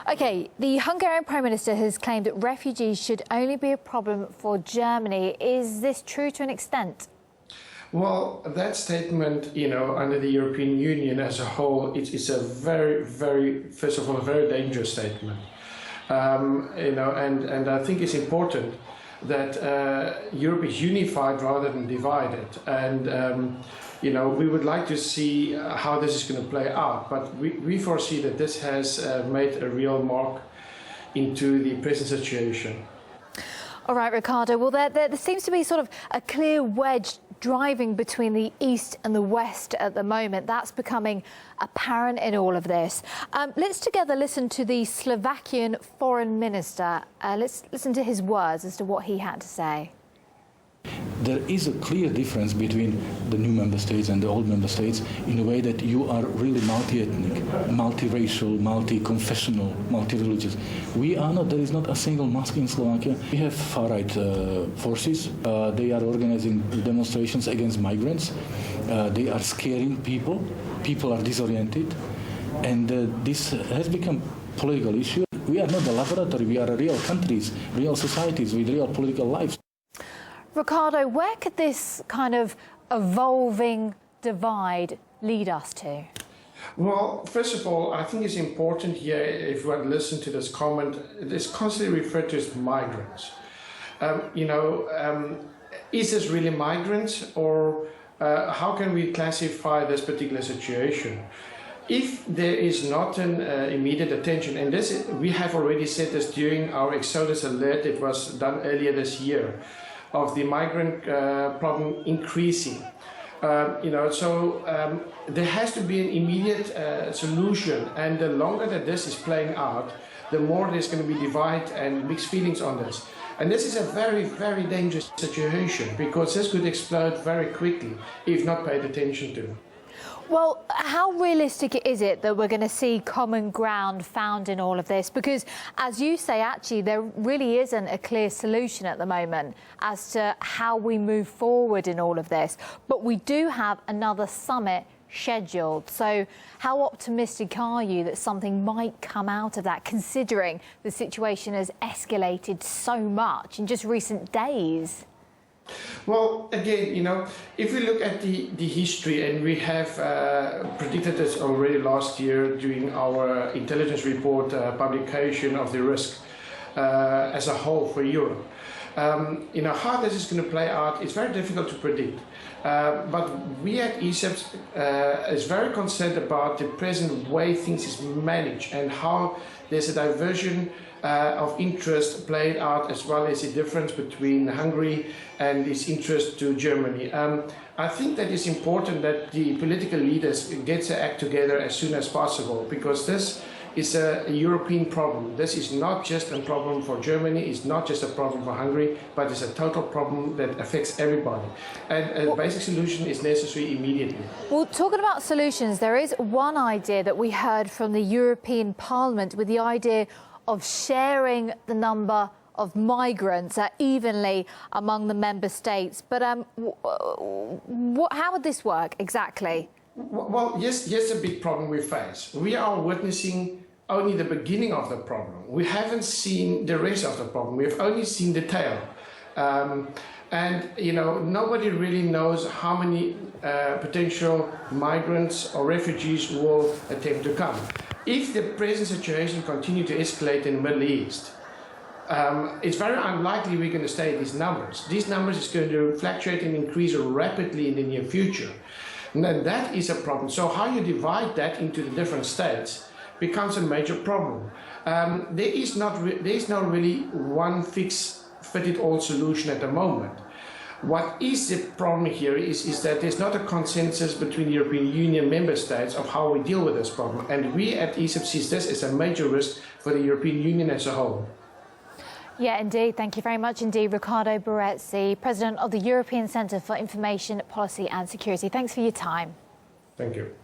OK, the Hungarian Prime Minister has claimed that refugees should only be a problem for Germany. Is this true to an extent? Well, that statement, under the European Union as a whole, it's a very, first of all, a very dangerous statement. And I think it's important that Europe is unified rather than divided. And, we would like to see how this is going to play out. But we foresee that this has made a real mark into the present situation. All right, Ricardo. Well, there seems to be sort of a clear wedge driving between the East and the West at the moment. That's becoming apparent in all of this. Let's together listen to the Slovakian Foreign Minister. Let's listen to his words as to what he had to say. There is a clear difference between the new member states and the old member states in a way that you are really multi-ethnic, multiracial, multi-confessional, multi-religious. We are not. There is not a single mosque in Slovakia. We have far-right forces. They are organizing demonstrations against migrants. They are scaring people. People are disoriented. And this has become a political issue. We are not a laboratory. We are real countries, real societies with real political lives. Ricardo, where could this kind of evolving divide lead us to? Well, first of all, I think it's important here, if you want to listen to this comment, it is constantly referred to as migrants. Is this really migrants, or how can we classify this particular situation? If there is not an immediate attention, and we have already said this during our Exodus alert, it was done earlier this year, of the migrant problem increasing. There has to be an immediate solution, and the longer that this is playing out, the more there's going to be divide and mixed feelings on this. And this is a very, very dangerous situation, because this could explode very quickly if not paid attention to. Well, how realistic is it that we're going to see common ground found in all of this? Because, as you say, actually, there really isn't a clear solution at the moment as to how we move forward in all of this. But we do have another summit scheduled. So how optimistic are you that something might come out of that, considering the situation has escalated so much in just recent days? Well, again, if we look at the history, and we have predicted this already last year during our intelligence report publication of the risk as a whole for Europe. How this is going to play out, it's very difficult to predict. But we at ECIPS is very concerned about the present way things is managed and how there's a diversion of interest played out, as well as a difference between Hungary and its interest to Germany. I think that it's important that the political leaders get their act together as soon as possible, because this is a European problem. This is not just a problem for Germany, it's not just a problem for Hungary, but it's a total problem that affects everybody. And a basic solution is necessary immediately. Well, talking about solutions, there is one idea that we heard from the European Parliament, with the idea of sharing the number of migrants evenly among the member states. But how would this work exactly? Well, yes, a big problem we face. We are witnessing only the beginning of the problem. We haven't seen the rest of the problem. We've only seen the tail. Nobody really knows how many potential migrants or refugees will attempt to come. If the present situation continues to escalate in the Middle East, it's very unlikely we're going to stay at these numbers. These numbers is going to fluctuate and increase rapidly in the near future. And that is a problem. So how you divide that into the different states becomes a major problem. There is not really one fits-all solution at the moment. What is the problem here is that there's not a consensus between the European Union member states of how we deal with this problem. And we at ECIPS see this as a major risk for the European Union as a whole. Yeah, indeed. Thank you very much indeed, Ricardo Baretzky, President of the European Centre for Information Policy and Security. Thanks for your time. Thank you.